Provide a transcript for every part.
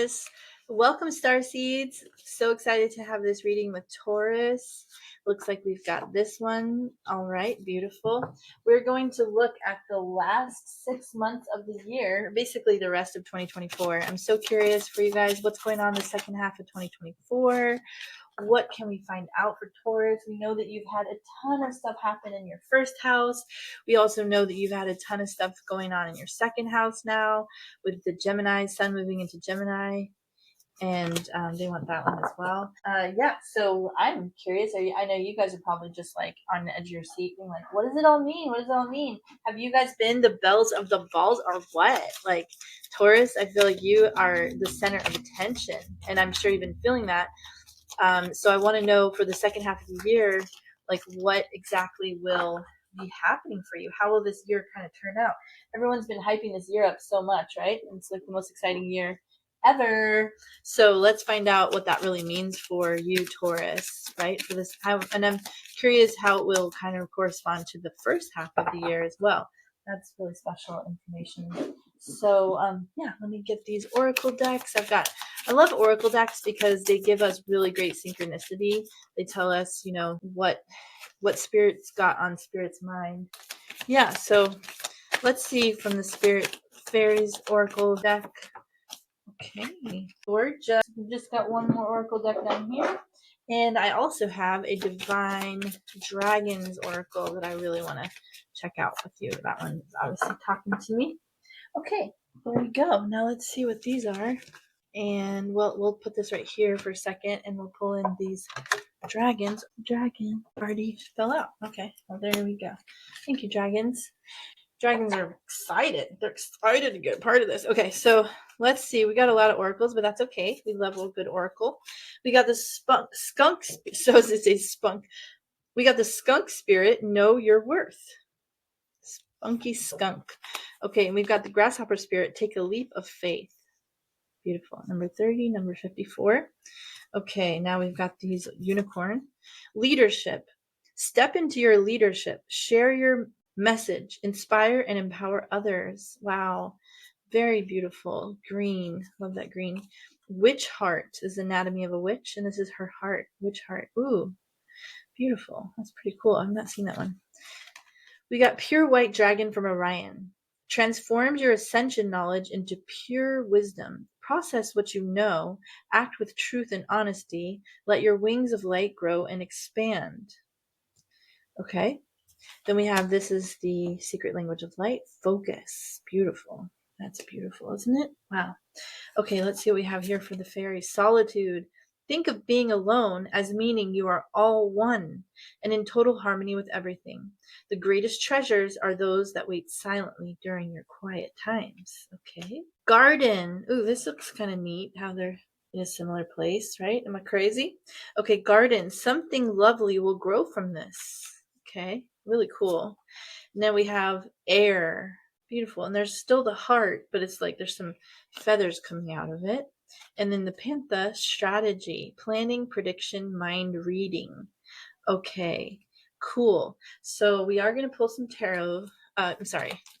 Taurus. Welcome, Starseeds. So excited to have this reading with Taurus. Looks like we've got this one. All right, beautiful. We're going to look at the last 6 months of the year, basically the rest of 2024. I'm so curious for you guys, what's going on the second half of 2024? What can we find out for Taurus? We know that you've had a ton of stuff happen in your first house. We also know that you've had a ton of stuff going on in your second house now with the Gemini, sun moving into Gemini. And they want that one as well. Yeah, so I'm curious. I know you guys are probably just like on the edge of your seat being like, what does it all mean? What does it all mean? Have you guys been the bells of the balls or what? Like, Taurus, I feel like you are the center of attention. And I'm sure you've been feeling that. So I want to know for the second half of the year, like what exactly will be happening for you? How will this year kind of turn out? Everyone's been hyping this year up so much, right? It's like the most exciting year ever. So let's find out what that really means for you, Taurus, right? For this, and I'm curious how it will kind of correspond to the first half of the year as well. That's really special information. So yeah, let me get these oracle decks. I love oracle decks because they give us really great synchronicity. They tell us, you know, what Spirit's got on Spirit's mind. Yeah, so let's see from the Spirit Fairies oracle deck. Okay, gorgeous. We just got one more oracle deck down here. And I also have a Divine Dragons oracle that I really want to check out with you. That one's obviously talking to me. Okay, there we go. Now let's see what these are. And we'll put this right here for a second, and we'll pull in these dragons. Dragon already fell out. Okay, well, there we go. Thank you, dragons. Dragons are excited. They're excited to get part of this. Okay, so let's see. We got a lot of oracles, but that's okay. We love a good oracle. We got the skunk. So as it says, spunk. We got the skunk spirit. Know your worth. Spunky skunk. Okay, and we've got the grasshopper spirit. Take a leap of faith. Beautiful. Number 30, number 54. Okay, now we've got these unicorn. Leadership. Step into your leadership. Share your message. Inspire and empower others. Wow. Very beautiful. Green. Love that green. Witch heart is Anatomy of a Witch, and this is her heart. Witch heart. Ooh, beautiful. That's pretty cool. I've not seen that one. We got pure white dragon from Orion. Transforms your ascension knowledge into pure wisdom. Process what you know. Act with truth and honesty. Let your wings of light grow and expand. Okay. Then we have, this is the secret language of light. Focus. Beautiful. That's beautiful, isn't it? Wow. Okay, let's see what we have here for the fairies. Solitude. Think of being alone as meaning you are all one and in total harmony with everything. The greatest treasures are those that wait silently during your quiet times. Okay. Garden. Ooh, this looks kind of neat how they're in a similar place, right? Am I crazy? Okay, garden. Something lovely will grow from this. Okay, really cool. And then we have air. Beautiful. And there's still the heart, but it's like there's some feathers coming out of it. And then the panther, strategy, planning, prediction, mind reading. Okay, cool. So we are going to pull some tarot.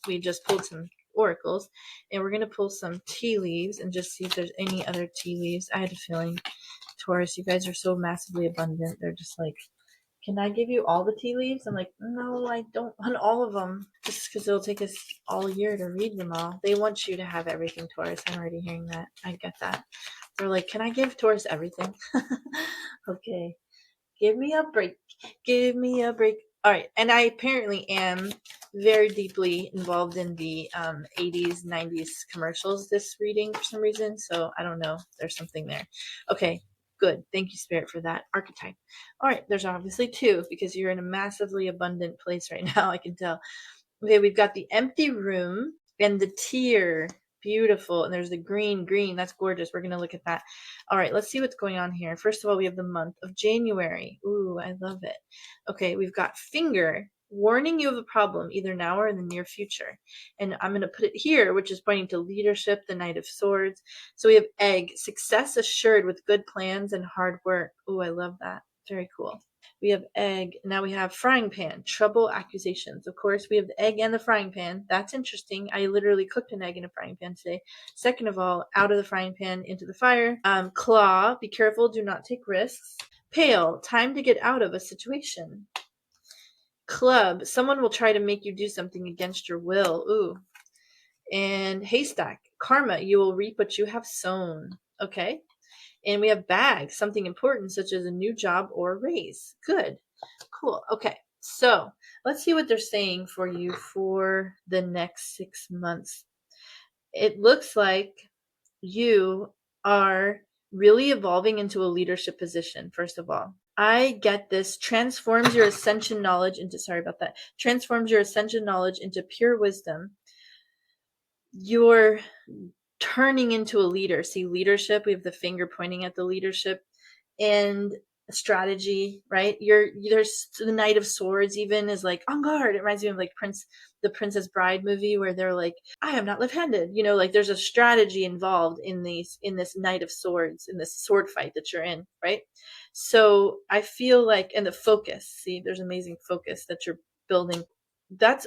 We just pulled some oracles, and we're going to pull some tea leaves and just see if there's any other tea leaves. I had a feeling, Taurus, you guys are so massively abundant. They're just like, can I give you all the tea leaves? I'm like, no, I don't want all of them. Just because it'll take us all year to read them all. They want you to have everything, Taurus. I'm already hearing that. I get that. They're like, can I give Taurus everything? Okay. Give me a break. Give me a break. All right. And I apparently am very deeply involved in the 80s, 90s commercials this reading for some reason. So I don't know. There's something there. Okay. Good. Thank you, Spirit, for that. Archetype. All right. There's obviously two because you're in a massively abundant place right now. I can tell. Okay. We've got the empty room and the tear. Beautiful. And there's the green. That's gorgeous. We're going to look at that. All right. Let's see what's going on here. First of all, we have the month of January. Ooh, I love it. Okay. We've got finger. Warning you of a problem either now or in the near future. And I'm going to put it here, which is pointing to leadership, the Knight of Swords. So we have egg, success assured with good plans and hard work. Oh, I love that. Very cool. We have egg. Now we have frying pan, trouble, accusations. Of course, we have the egg and the frying pan. That's interesting. I literally cooked an egg in a frying pan today. Second of all, out of the frying pan into the fire. Claw, be careful, do not take risks. Pail, time to get out of a situation. Club, someone will try to make you do something against your will. Ooh. And haystack, karma, you will reap what you have sown. Okay. And we have bag, something important such as a new job or a raise. Good. Cool. Okay. So let's see what they're saying for you for the next 6 months. It looks like you are really evolving into a leadership position, first of all. I get this. Transforms your ascension knowledge into, transforms your ascension knowledge into pure wisdom. You're turning into a leader. See, leadership, we have the finger pointing at the leadership, and strategy, right? There's the Knight of Swords even is like on guard. It reminds me of like the Princess Bride movie where they're like, I am not left-handed, like there's a strategy involved in this Knight of Swords, in this sword fight that you're in, right? So I feel like, and the focus, see, there's amazing focus that you're building.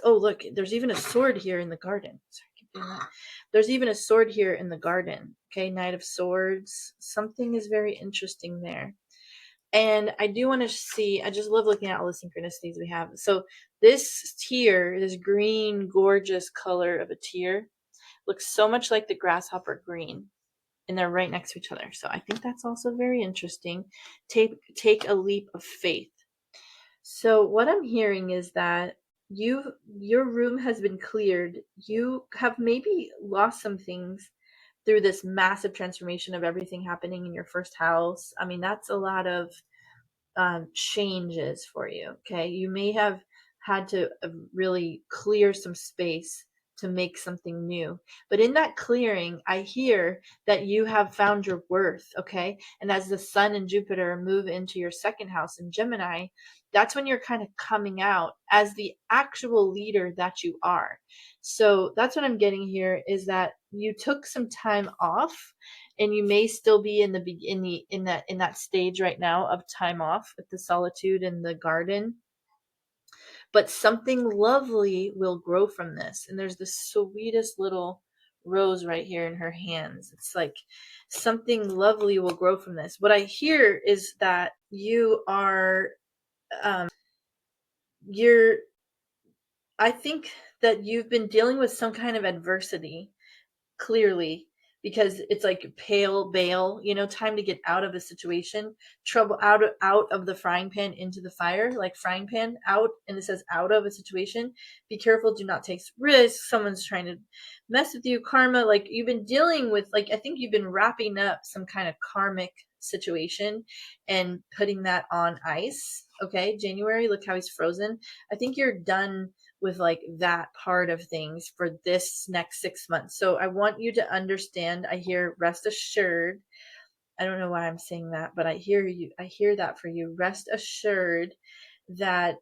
Oh look, there's even a sword here in the garden. Sorry, I keep doing that. There's even a sword here in the garden. Okay, Knight of Swords. Something is very interesting there. And I do want to see, I just love looking at all the synchronicities we have. So this tear, this green, gorgeous color of a tear, looks so much like the grasshopper green. And they're right next to each other. So I think that's also very interesting. Take a leap of faith. So what I'm hearing is that your room has been cleared. You have maybe lost some things through this massive transformation of everything happening in your first house. I mean, that's a lot of changes for you. Okay, you may have had to really clear some space to make something new, but in that clearing I hear that you have found your worth. Okay, and as the Sun and Jupiter move into your second house in Gemini, that's when you're kind of coming out as the actual leader that you are. So that's what I'm getting here, is that you took some time off, and you may still be in that stage right now of time off with the solitude and the garden, but something lovely will grow from this. And there's the sweetest little rose right here in her hands. It's like something lovely will grow from this. What I hear is that you are I think that you've been dealing with some kind of adversity, clearly, because it's like pale bail, time to get out of a situation, trouble, out of the frying pan into the fire, like frying pan out, and it says out of a situation. Be careful, do not take risks. Someone's trying to mess with you. Karma, like you've been dealing with, like I think you've been wrapping up some kind of karmic situation and putting that on ice. Okay, January, look how he's frozen. I think you're done with like that part of things for this next 6 months. So I want you to understand, I hear rest assured. I don't know why I'm saying that, but I hear that for you. Rest assured that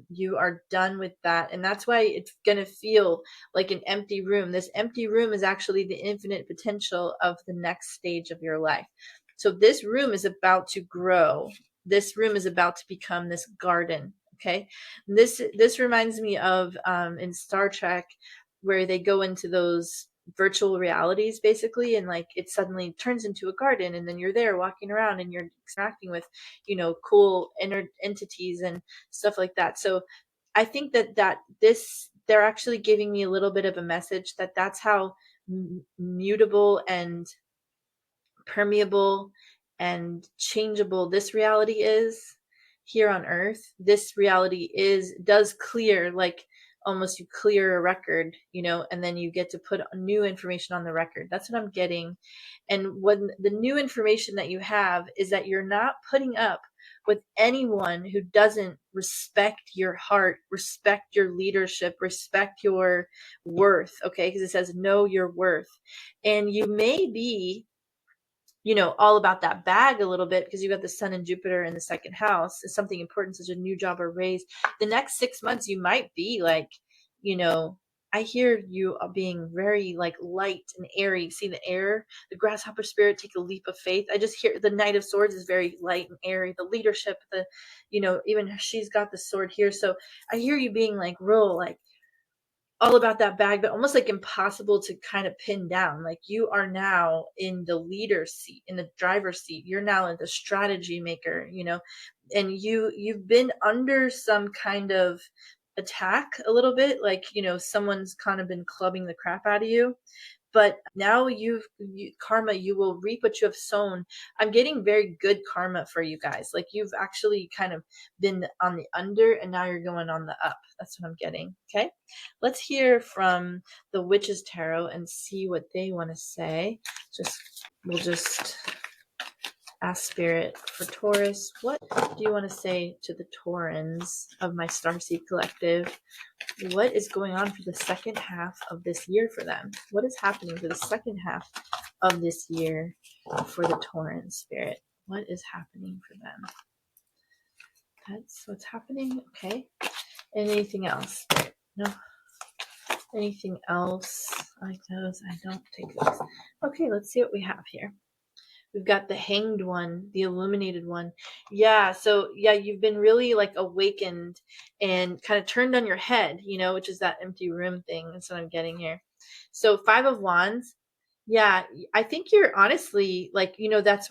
you are done with that. And that's why it's going to feel like an empty room. This empty room is actually the infinite potential of the next stage of your life. So this room is about to grow. This room is about to become this garden. Okay. This reminds me of in Star Trek, where they go into those virtual realities basically, and like it suddenly turns into a garden, and then you're there walking around and you're interacting with cool entities and stuff like that. So I think that they're actually giving me a little bit of a message that that's how mutable and permeable and changeable this reality is here on earth. This reality does clear, like almost you clear a record, and then you get to put new information on the record. That's what I'm getting. And when the new information that you have is that you're not putting up with anyone who doesn't respect your heart, respect your leadership, respect your worth. Okay, because it says know your worth. And you may be all about that bag a little bit because you got the Sun and Jupiter in the second house. Is something important, such a new job or raise. The next 6 months, you might be like, I hear you being very like light and airy. See the air, the grasshopper spirit, take a leap of faith. I just hear the Knight of Swords is very light and airy. The leadership, the, even she's got the sword here. So I hear you being like real, like all about that bag, but almost like impossible to kind of pin down. Like you are now in the leader seat, in the driver's seat. You're now in the strategy maker, and you've been under some kind of attack a little bit, like, someone's kind of been clubbing the crap out of you. But now karma, you will reap what you have sown. I'm getting very good karma for you guys. Like you've actually kind of been on the under and now you're going on the up. That's what I'm getting. Okay. Let's hear from the Witch's Tarot and see what they want to say. We'll just ask Spirit for Taurus. What do you want to say to the Taurans of my Starseed Collective? What is going on for the second half of this year for them? What is happening for the second half of this year for the Tauran Spirit? What is happening for them? That's what's happening. Okay. Anything else? No. Anything else? I like those. I don't take those. Okay, let's see what we have here. We've got the Hanged one, the Illuminated one. Yeah, so yeah, you've been really like awakened and kind of turned on your head, which is that empty room thing. That's what I'm getting here. So 5 of Wands. Yeah, I think you're honestly like, that's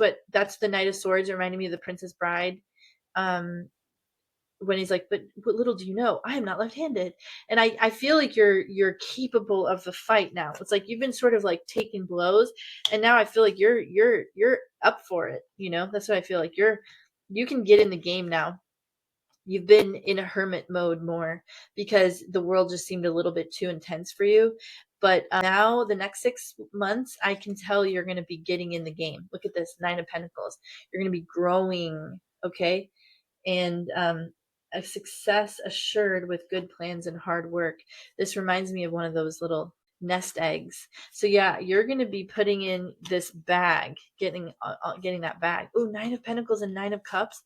the Knight of Swords reminding me of the Princess Bride. When he's like, but little do you know, I am not left-handed. And I feel like you're capable of the fight now. It's like you've been sort of like taking blows, and now I feel like you're up for it. That's what I feel like. You can get in the game now. You've been in a hermit mode more because the world just seemed a little bit too intense for you. But now the next 6 months, I can tell you're going to be getting in the game. Look at this, 9 of Pentacles. You're going to be growing, okay? And a success assured with good plans and hard work. This reminds me of one of those little nest eggs. So yeah, you're going to be putting in this bag, getting that bag. Oh, 9 of Pentacles and 9 of Cups.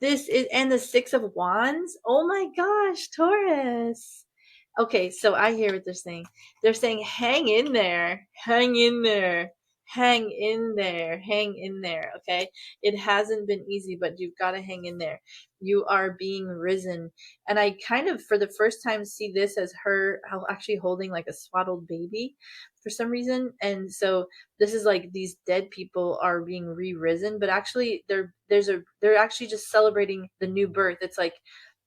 This is, and the 6 of Wands. Oh my gosh, Taurus. Okay, so I hear what they're saying. They're saying, hang in there, hang in there, hang in there, hang in there. Okay, it hasn't been easy, but you've got to hang in there. You are being risen. And I kind of, for the first time, see this as her actually holding like a swaddled baby for some reason. And so this is like these dead people are being re-risen, but actually they're actually just celebrating the new birth. It's like,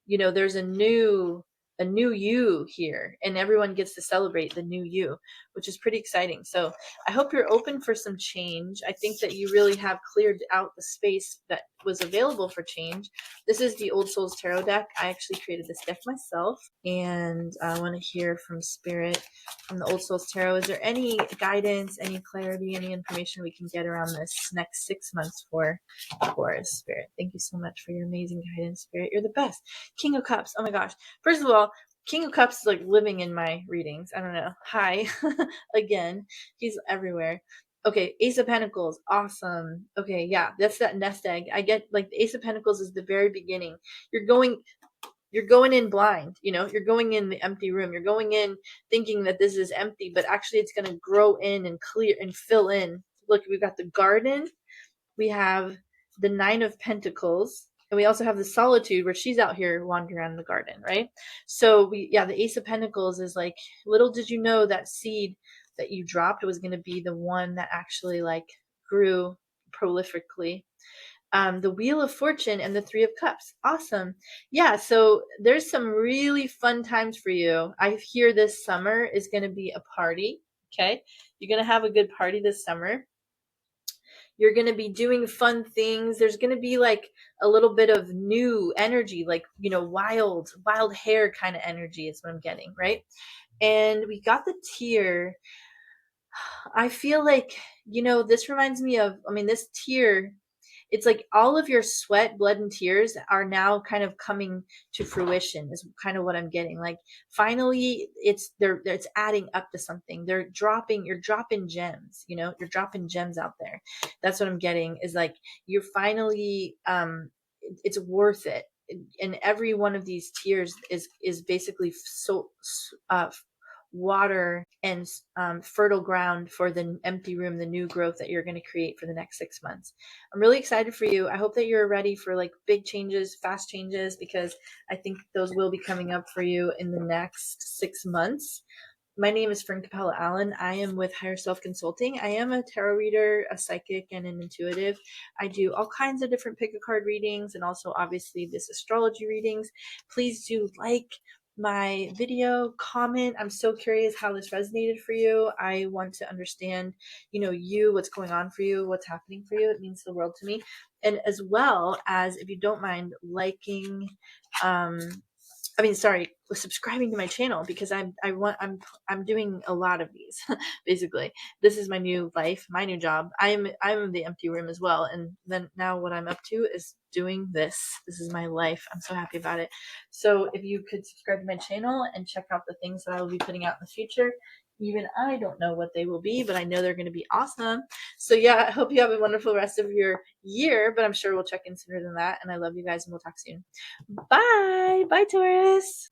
there's a new you here, and everyone gets to celebrate the new you, which is pretty exciting. So I hope you're open for some change. I think that you really have cleared out the space that was available for change. This is the Old Souls Tarot deck. I actually created this deck myself, and I want to hear from Spirit, from the Old Souls Tarot. Is there any guidance, any clarity, any information we can get around this next 6 months for Taurus, Spirit? Thank you so much for your amazing guidance, Spirit. You're the best. King of Cups. Oh my gosh. First of all, King of Cups is like living in my readings. I don't know. Hi. Again. He's everywhere. Okay, Ace of Pentacles. Awesome. Okay, yeah, that's that nest egg. I get like the Ace of Pentacles is the very beginning. You're going in blind, you're going in the empty room. You're going in thinking that this is empty, but actually it's going to grow in and clear and fill in. Look, we've got the garden. We have the 9 of Pentacles. And we also have the Solitude, where she's out here wandering around the garden, right? So the Ace of Pentacles is like, little did you know that seed that you dropped was going to be the one that actually like grew prolifically. The Wheel of Fortune and the 3 of Cups. Awesome. Yeah, so there's some really fun times for you. I hear this summer is going to be a party, okay? You're going to have a good party this summer. You're going to be doing fun things. There's going to be like a little bit of new energy, like, wild hair kind of energy is what I'm getting, right? And we got the tear. I feel like, this reminds me of, this tear, it's like all of your sweat, blood, and tears are now kind of coming to fruition is kind of what I'm getting. Like finally it's adding up to something. You're dropping gems, you're dropping gems out there. That's what I'm getting, is like you're finally, it's worth it. And every one of these tears is basically so water and fertile ground for the empty room, the new growth that you're going to create for the next 6 months. I'm really excited for you. I hope that you're ready for like big changes, fast changes, because I think those will be coming up for you in the next 6 months. My name is Fern Capella Allen. I am with Higher Self Consulting. I am a tarot reader, a psychic, and an intuitive. I do all kinds of different pick a card readings and also obviously this astrology readings. Please do like my video, comment. I'm so curious how this resonated for you. I want to understand, you, what's going on for you, what's happening for you. It means the world to me. And as well as, if you don't mind, liking, subscribing to my channel, because I'm doing a lot of these. Basically, this is my new life, my new job. I'm the empty room as well, and then now what I'm up to is doing this. This is my life. I'm so happy about it. So if you could subscribe to my channel and check out the things that I will be putting out in the future. Even I don't know what they will be, but I know they're going to be awesome. So yeah, I hope you have a wonderful rest of your year, but I'm sure we'll check in sooner than that. And I love you guys, and we'll talk soon. Bye. Bye, Taurus.